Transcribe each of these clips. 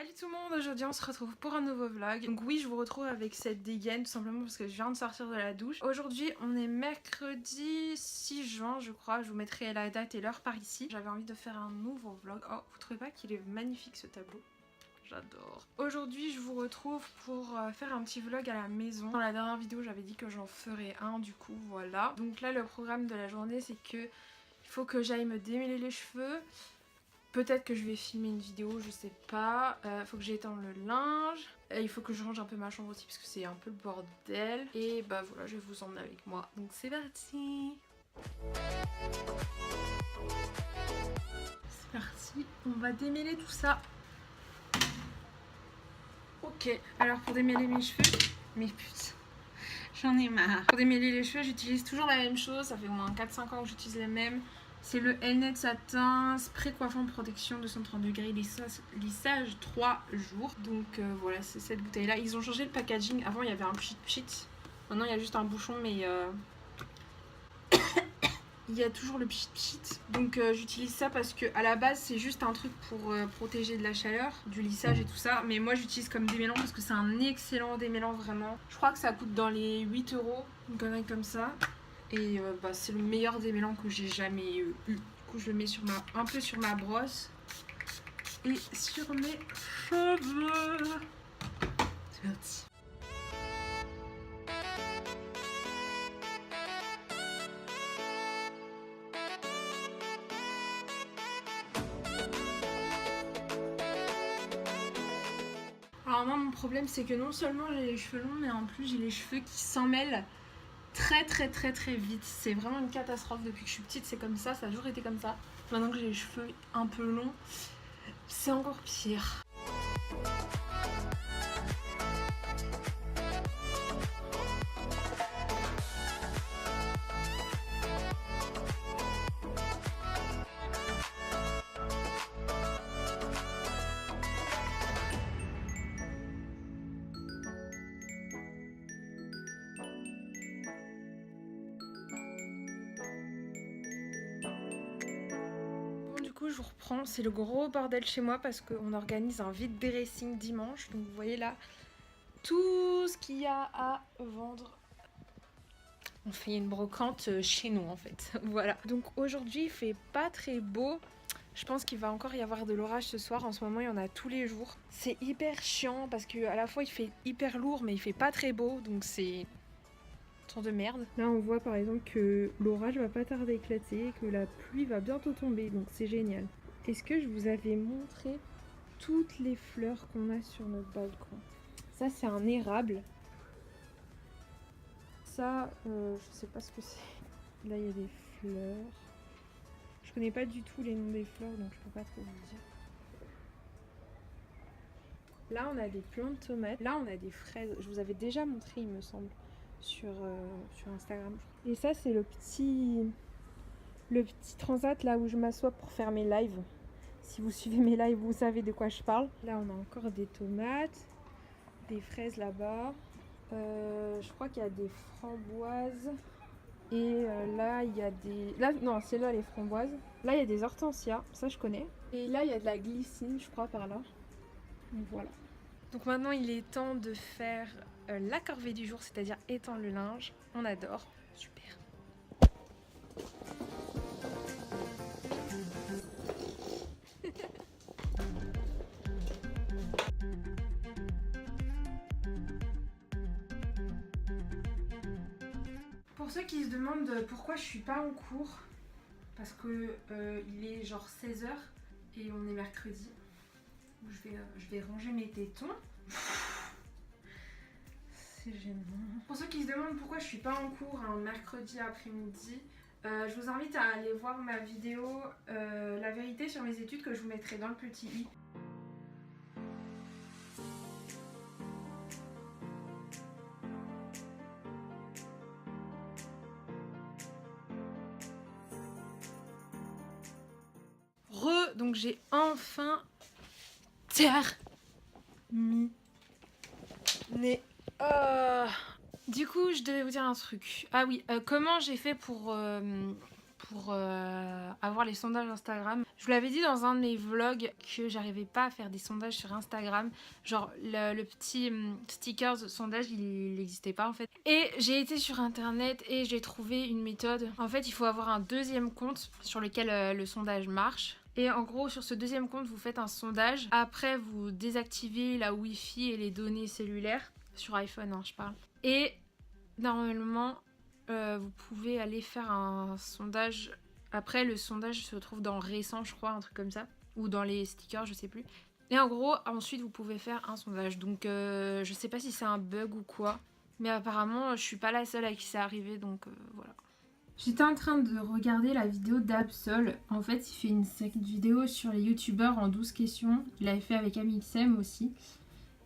Salut tout le monde, aujourd'hui on se retrouve pour un nouveau vlog. Donc oui, je vous retrouve avec cette dégaine tout simplement parce que je viens de sortir de la douche. Aujourd'hui on est mercredi 6 juin je crois, je vous mettrai la date et l'heure par ici. J'avais envie de faire un nouveau vlog. Oh, vous trouvez pas qu'il est magnifique ce tableau? J'adore. Aujourd'hui je vous retrouve pour faire un petit vlog à la maison. Dans la dernière vidéo j'avais dit que j'en ferais un, du coup voilà. Donc là le programme de la journée c'est que il faut que j'aille me démêler les cheveux. Peut-être que je vais filmer une vidéo, je sais pas. Faut que j'étende le linge. Il faut que je range un peu ma chambre aussi parce que c'est un peu le bordel. Et bah voilà, je vais vous emmener avec moi. Donc c'est parti. C'est parti, on va démêler tout ça. Ok, alors pour démêler mes cheveux, mais putain, j'en ai marre. Pour démêler les cheveux, j'utilise toujours la même chose. Ça fait au moins 4-5 ans que j'utilise les mêmes. C'est le Elnet Satin Spray Coiffant Protection 230 degrés lissage 3 jours. Donc voilà, c'est cette bouteille là. Ils ont changé le packaging. Avant il y avait un pchit. Maintenant il y a juste un bouchon, mais il y a toujours le pchit. Donc j'utilise ça parce que à la base c'est juste un truc pour protéger de la chaleur, du lissage et tout ça. Mais moi j'utilise comme démêlant parce que c'est un excellent démêlant vraiment. Je crois que ça coûte dans les 8 euros, une connerie comme ça. Et bah, c'est le meilleur démêlant que j'ai jamais eu. Du coup je le mets sur un peu sur ma brosse et sur mes cheveux. C'est parti. Alors moi mon problème c'est que non seulement j'ai les cheveux longs mais en plus j'ai les cheveux qui s'en mêlent très vite. C'est vraiment une catastrophe. Depuis que je suis petite c'est comme ça a toujours été comme ça. Maintenant que j'ai les cheveux un peu longs c'est encore pire. Je vous reprends, c'est le gros bordel chez moi parce qu'on organise un vide dressing dimanche. Donc vous voyez là tout ce qu'il y a à vendre. On fait une brocante chez nous en fait. Voilà. Donc aujourd'hui il fait pas très beau. Je pense qu'il va encore y avoir de l'orage ce soir. En ce moment il y en a tous les jours. C'est hyper chiant parce que à la fois il fait hyper lourd mais il fait pas très beau. Donc c'est de merde. Là on voit par exemple que l'orage va pas tarder à éclater et que la pluie va bientôt tomber, donc c'est génial. Est-ce que je vous avais montré toutes les fleurs qu'on a sur notre balcon? Ça c'est un érable. Ça je sais pas ce que c'est. Là il y a des fleurs. Je connais pas du tout les noms des fleurs donc je peux pas trop vous dire. Là on a des plants de tomates. Là on a des fraises. Je vous avais déjà montré il me semble. Sur Instagram. Et ça c'est le petit transat là où je m'assois pour faire mes lives. Si vous suivez mes lives vous savez de quoi je parle. Là on a encore des tomates, des fraises là-bas. Je crois qu'il y a des framboises. Et là il y a des... Là non c'est là les framboises. Là il y a des hortensias, ça je connais. Et là il y a de la glycine je crois par là. Donc voilà. Donc maintenant il est temps de faire la corvée du jour, c'est-à-dire étendre le linge. On adore. Super. Pour ceux qui se demandent pourquoi je suis pas en cours, parce que il est genre 16h et on est mercredi. Je vais ranger mes tétons. C'est gênant. Pour ceux qui se demandent pourquoi je suis pas en cours un mercredi après-midi, je vous invite à aller voir ma vidéo La vérité sur mes études que je vous mettrai dans le petit i. Donc j'ai enfin terminé. Du coup, je devais vous dire un truc. Ah oui, comment j'ai fait pour pour avoir les sondages Instagram. Je vous l'avais dit dans un de mes vlogs que j'arrivais pas à faire des sondages sur Instagram. Genre le petit stickers sondage il n'existait pas en fait. Et j'ai été sur internet et j'ai trouvé une méthode. En fait il faut avoir un deuxième compte sur lequel le sondage marche. Et en gros sur ce deuxième compte vous faites un sondage. Après vous désactivez la wifi et les données cellulaires. Sur iPhone hein, je parle. Et normalement vous pouvez aller faire un sondage. Après le sondage se trouve dans récent je crois, un truc comme ça. Ou dans les stickers je sais plus. Et en gros ensuite vous pouvez faire un sondage. Donc je sais pas si c'est un bug ou quoi. Mais apparemment je suis pas la seule à qui c'est arrivé donc voilà. J'étais en train de regarder la vidéo d'Absol. En fait il fait une série de vidéos sur les youtubeurs en 12 questions. Il l'avait fait avec Amixem aussi.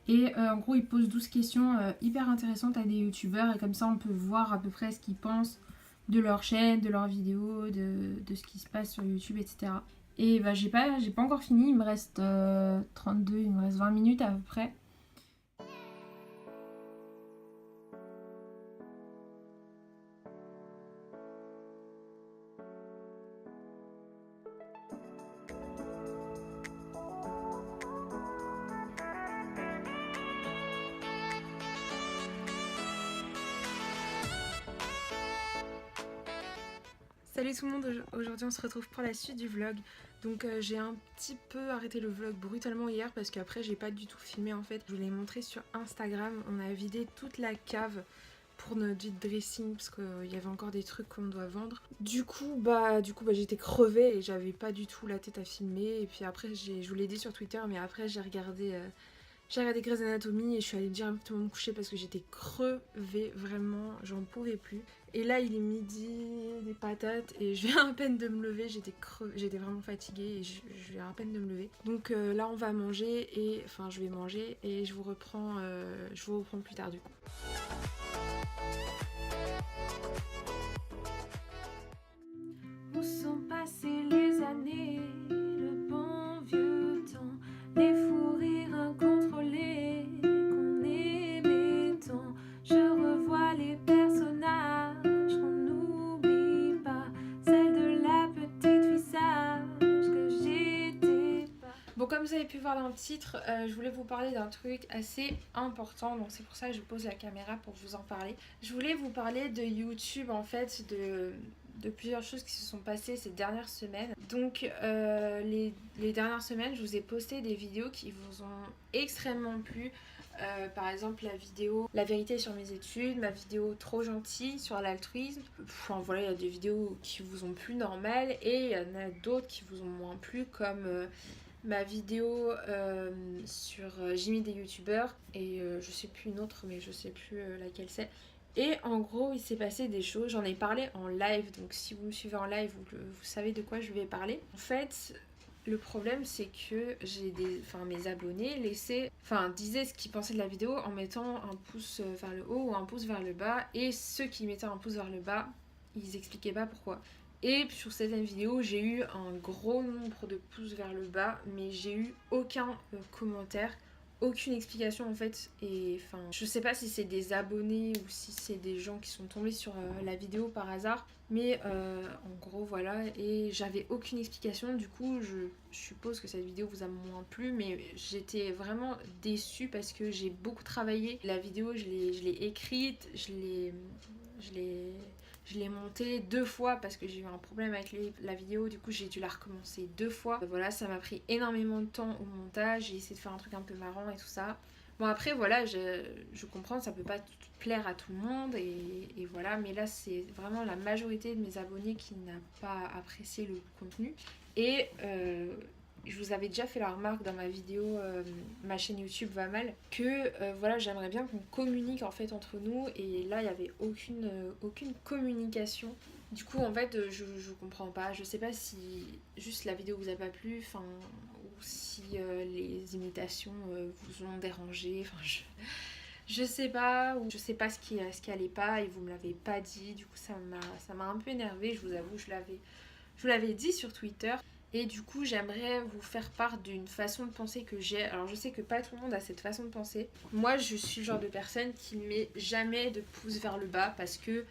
Et en gros, il pose 12 questions hyper intéressantes à des youtubeurs et comme ça, on peut voir à peu près ce qu'ils pensent de leur chaîne, de leurs vidéos, de ce qui se passe sur YouTube, etc. Et bah, j'ai pas encore fini, il me reste 32, il me reste 20 minutes à peu près. Salut tout le monde, aujourd'hui on se retrouve pour la suite du vlog. Donc j'ai un petit peu arrêté le vlog brutalement hier parce qu'après j'ai pas du tout filmé en fait. Je vous l'ai montré sur Instagram, on a vidé toute la cave pour notre vide dressing parce qu'il y avait encore des trucs qu'on doit vendre. Du coup j'étais crevée et j'avais pas du tout la tête à filmer. Et puis après je vous l'ai dit sur Twitter mais après j'ai regardé Grey's Anatomy et je suis allée directement me coucher parce que j'étais crevée, vraiment, j'en pouvais plus. Et là il est midi, des patates et je viens à peine de me lever, j'étais vraiment fatiguée et je viens à peine de me lever. Donc là on va manger et enfin je vais manger et je vous reprends plus tard du coup. Où sont passées les années, le bon vieux temps, les fous rires incontrôlés qu'on aimait tant. Je revois les personnages qu'on n'oublie pas, celle de la petite fille sage que j'étais pas. Bon, comme vous avez pu voir dans le titre, je voulais vous parler d'un truc assez important, donc c'est pour ça que je pose la caméra pour vous en parler. Je voulais vous parler de YouTube en fait, de plusieurs choses qui se sont passées ces dernières semaines. Donc les dernières semaines je vous ai posté des vidéos qui vous ont extrêmement plu. Par exemple la vidéo La vérité sur mes études, ma vidéo Trop gentille sur l'altruisme. Enfin voilà, il y a des vidéos qui vous ont plu normales et il y en a d'autres qui vous ont moins plu comme ma vidéo sur Jimmy des youtubeurs et je sais plus une autre mais je sais plus laquelle c'est. Et en gros il s'est passé des choses, j'en ai parlé en live, donc si vous me suivez en live vous savez de quoi je vais parler. En fait le problème c'est que mes abonnés disaient ce qu'ils pensaient de la vidéo en mettant un pouce vers le haut ou un pouce vers le bas, et ceux qui mettaient un pouce vers le bas ils expliquaient pas pourquoi. Et sur certaines vidéos j'ai eu un gros nombre de pouces vers le bas mais j'ai eu aucun commentaire, aucune explication en fait. Et enfin je sais pas si c'est des abonnés ou si c'est des gens qui sont tombés sur la vidéo par hasard, mais en gros voilà, et j'avais aucune explication. Du coup je suppose que cette vidéo vous a moins plu, mais j'étais vraiment déçue parce que j'ai beaucoup travaillé la vidéo, je l'ai écrite, je l'ai montée 2 fois parce que j'ai eu un problème avec la vidéo, du coup j'ai dû la recommencer 2 fois. Voilà, ça m'a pris énormément de temps au montage, j'ai essayé de faire un truc un peu marrant et tout ça. Bon après voilà, je comprends, ça peut pas plaire à tout le monde et voilà, mais là c'est vraiment la majorité de mes abonnés qui n'a pas apprécié le contenu. Et je vous avais déjà fait la remarque dans ma vidéo ma chaîne YouTube va mal que voilà, j'aimerais bien qu'on communique en fait entre nous, et là il n'y avait aucune communication. Du coup en fait je comprends pas, je sais pas si juste la vidéo vous a pas plu, enfin, ou si les imitations vous ont dérangé, enfin je sais pas, ou je sais pas ce qui allait pas et vous me l'avez pas dit. Du coup ça m'a un peu énervée, je vous avoue, je vous l'avais dit sur Twitter. Et du coup j'aimerais vous faire part d'une façon de penser que j'ai. Alors je sais que pas tout le monde a cette façon de penser. Moi je suis le genre de personne qui ne met jamais de pouce vers le bas parce que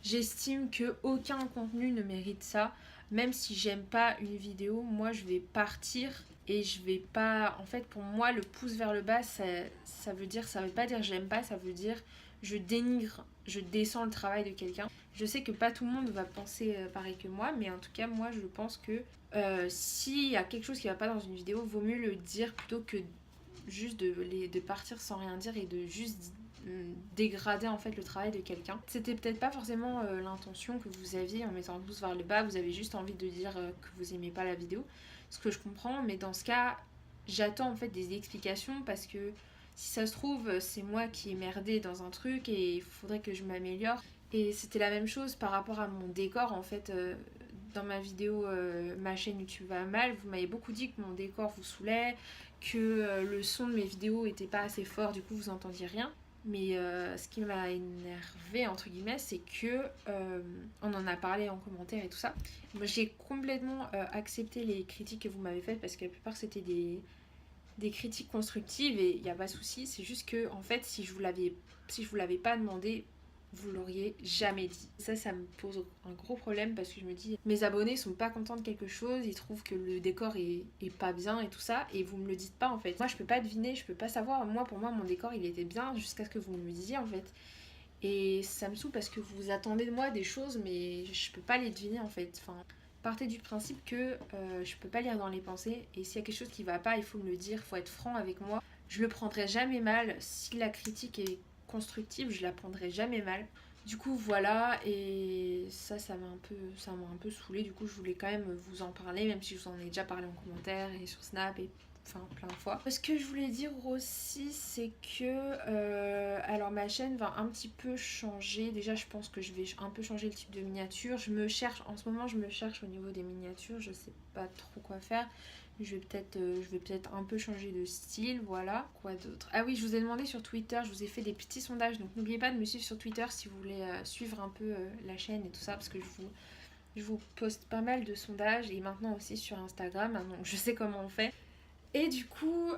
J'estime que aucun contenu ne mérite ça. Même si j'aime pas une vidéo, moi je vais partir et je vais pas... En fait, pour moi, le pouce vers le bas, ça veut dire... Ça veut pas dire j'aime pas, ça veut dire je dénigre, je descends le travail de quelqu'un. Je sais que pas tout le monde va penser pareil que moi, mais en tout cas, moi je pense que s'il y a quelque chose qui va pas dans une vidéo, vaut mieux le dire plutôt que juste de partir sans rien dire et de juste dégrader en fait le travail de quelqu'un. C'était peut-être pas forcément l'intention que vous aviez en mettant le pouce vers le bas, vous avez juste envie de dire que vous aimez pas la vidéo, ce que je comprends, mais dans ce cas, j'attends en fait des explications parce que si ça se trouve, c'est moi qui ai merdé dans un truc et il faudrait que je m'améliore. Et c'était la même chose par rapport à mon décor en fait. Dans ma vidéo ma chaîne YouTube va mal, vous m'avez beaucoup dit que mon décor vous saoulait, que le son de mes vidéos était pas assez fort, du coup vous entendiez rien. Mais ce qui m'a énervé entre guillemets, c'est que on en a parlé en commentaire et tout ça. Moi j'ai complètement accepté les critiques que vous m'avez faites parce que la plupart c'était des critiques constructives et il n'y a pas de souci. C'est juste que en fait si je vous l'avais pas demandé, vous l'auriez jamais dit. Ça me pose un gros problème parce que je me dis mes abonnés sont pas contents de quelque chose, ils trouvent que le décor est pas bien et tout ça et vous me le dites pas en fait. Moi je peux pas deviner, je peux pas savoir. Moi pour moi mon décor il était bien jusqu'à ce que vous me le disiez en fait. Et ça me saoule parce que vous attendez de moi des choses mais je peux pas les deviner en fait. Enfin, partez du principe que je peux pas lire dans les pensées et s'il y a quelque chose qui va pas, il faut me le dire, il faut être franc avec moi. Je le prendrai jamais mal. Si la critique est constructive, je la prendrai jamais mal. Du coup voilà, et ça m'a un peu saoulée, du coup je voulais quand même vous en parler, même si je vous en ai déjà parlé en commentaire et sur Snap et enfin plein de fois. Ce que je voulais dire aussi, c'est que alors ma chaîne va un petit peu changer. Déjà je pense que je vais un peu changer le type de miniature. En ce moment je me cherche au niveau des miniatures, je sais pas trop quoi faire. Je vais peut-être un peu changer de style, voilà. Quoi d'autre? Ah oui, je vous ai demandé sur Twitter, je vous ai fait des petits sondages, donc n'oubliez pas de me suivre sur Twitter si vous voulez suivre un peu la chaîne et tout ça, parce que je vous poste pas mal de sondages et maintenant aussi sur Instagram, hein, donc je sais comment on fait. Et du coup,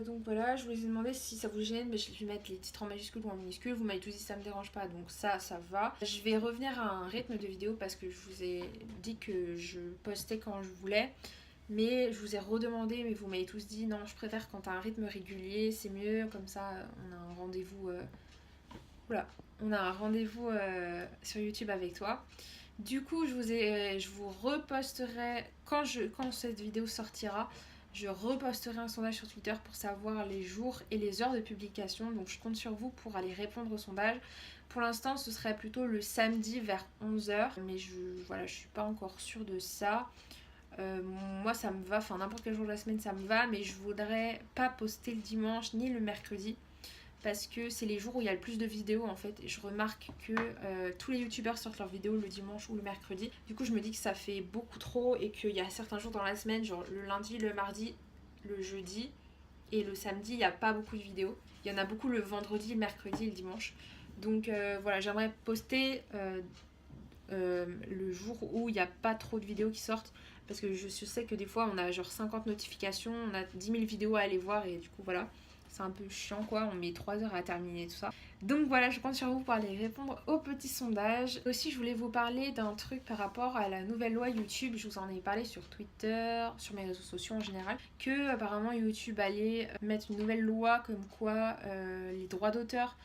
donc voilà, je vous ai demandé si ça vous gêne, mais je vais mettre les titres en majuscule ou en minuscule. Vous m'avez tous dit ça me dérange pas, donc ça va. Je vais revenir à un rythme de vidéo parce que je vous ai dit que je postais quand je voulais. Mais je vous ai redemandé, mais vous m'avez tous dit non, je préfère quand t'as un rythme régulier, c'est mieux, comme ça on a un rendez-vous. Voilà, on a un rendez-vous sur YouTube avec toi. Du coup, je vous reposterai quand cette vidéo sortira. Je reposterai un sondage sur Twitter pour savoir les jours et les heures de publication. Donc je compte sur vous pour aller répondre au sondage. Pour l'instant, ce serait plutôt le samedi vers 11h. Mais je suis pas encore sûre de ça. Moi ça me va, enfin n'importe quel jour de la semaine ça me va, mais je voudrais pas poster le dimanche ni le mercredi parce que c'est les jours où il y a le plus de vidéos en fait et je remarque que tous les youtubeurs sortent leurs vidéos le dimanche ou le mercredi. Du coup je me dis que ça fait beaucoup trop et qu'il y a certains jours dans la semaine, genre le lundi, le mardi, le jeudi et le samedi il n'y a pas beaucoup de vidéos. Il y en a beaucoup le vendredi, le mercredi et le dimanche. Donc voilà, j'aimerais poster le jour où il n'y a pas trop de vidéos qui sortent parce que je sais que des fois on a genre 50 notifications, on a 10 000 vidéos à aller voir et du coup voilà, c'est un peu chiant quoi, on met 3 heures à terminer tout ça. Donc voilà, je compte sur vous pour aller répondre aux petits sondages. Aussi je voulais vous parler d'un truc par rapport à la nouvelle loi YouTube, je vous en ai parlé sur Twitter, sur mes réseaux sociaux en général, que apparemment YouTube allait mettre une nouvelle loi comme quoi les droits d'auteur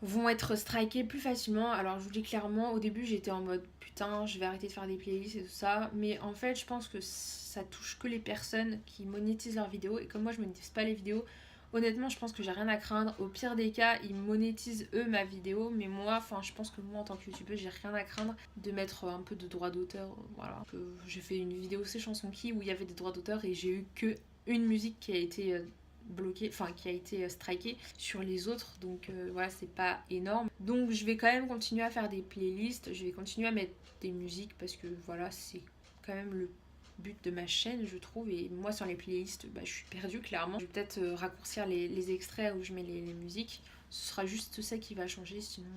vont être strikés plus facilement. Alors je vous dis clairement, au début j'étais en mode putain je vais arrêter de faire des playlists et tout ça, mais en fait je pense que ça touche que les personnes qui monétisent leurs vidéos et comme moi je monétise pas les vidéos, honnêtement je pense que j'ai rien à craindre. Au pire des cas ils monétisent eux ma vidéo, mais moi enfin je pense que moi en tant que youtubeuse j'ai rien à craindre de mettre un peu de droits d'auteur. Voilà, j'ai fait une vidéo C'est Chanson Qui où il y avait des droits d'auteur et j'ai eu que une musique qui a été bloqué, enfin qui a été striké sur les autres, donc voilà c'est pas énorme, donc je vais quand même continuer à faire des playlists, je vais continuer à mettre des musiques parce que voilà c'est quand même le but de ma chaîne je trouve, et moi sur les playlists je suis perdue clairement. Je vais peut-être raccourcir les extraits où je mets les musiques, ce sera juste ça qui va changer, sinon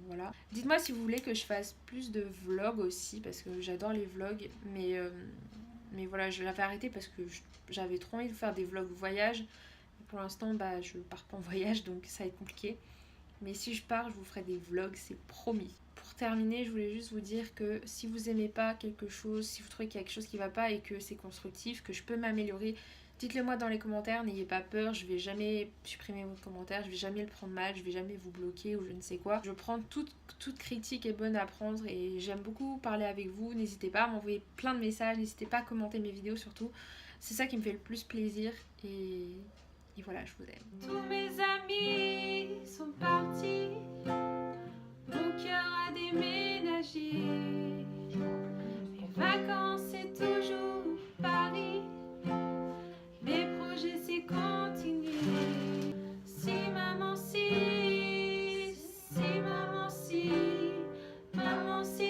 voilà. Dites-moi si vous voulez que je fasse plus de vlogs aussi parce que j'adore les vlogs, mais voilà, je l'avais arrêté parce que j'avais trop envie de faire des vlogs voyage. Pour l'instant, je pars pas en voyage, donc ça va être compliqué. Mais si je pars, je vous ferai des vlogs, c'est promis. pour terminer, je voulais juste vous dire que si vous aimez pas quelque chose, si vous trouvez qu'il y a quelque chose qui va pas et que c'est constructif, que je peux m'améliorer, dites-le moi dans les commentaires, n'ayez pas peur, je vais jamais supprimer votre commentaire, je vais jamais le prendre mal, je vais jamais vous bloquer ou je ne sais quoi. Je prends toute critique est bonne à prendre et j'aime beaucoup parler avec vous, n'hésitez pas à m'envoyer plein de messages, n'hésitez pas à commenter mes vidéos surtout, c'est ça qui me fait le plus plaisir et voilà, je vous aime. Tous mes amis sont partis, mon cœur a déménagé, mes vacances c'est toujours Paris, mes projets c'est continuer. Si maman si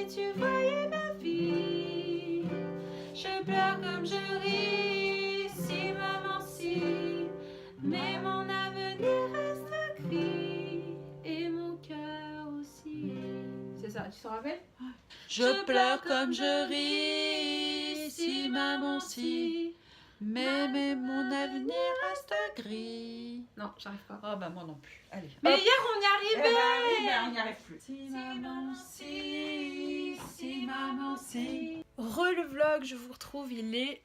tu voyais ma vie, je pleure comme je ris. Si maman si, mais mon avenir reste gris et mon cœur aussi. C'est ça, tu te rappelles? Je pleure comme je ris, si maman si, mais mon avenir reste gris. Non, j'arrive pas. Oh bah moi non plus, allez. Mais Hop. hier on y arrivait. Oui, mais on n'y arrive plus. Si maman si. Le vlog, je vous retrouve, il est...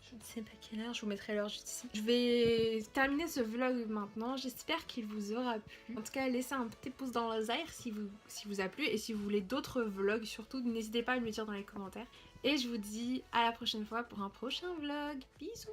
Je ne sais pas quelle heure, je vous mettrai l'heure juste ici. Je vais terminer ce vlog maintenant, j'espère qu'il vous aura plu. En tout cas, laissez un petit pouce dans les airs si vous a plu. Et si vous voulez d'autres vlogs, surtout, n'hésitez pas à me le dire dans les commentaires. Et je vous dis à la prochaine fois pour un prochain vlog. Bisous.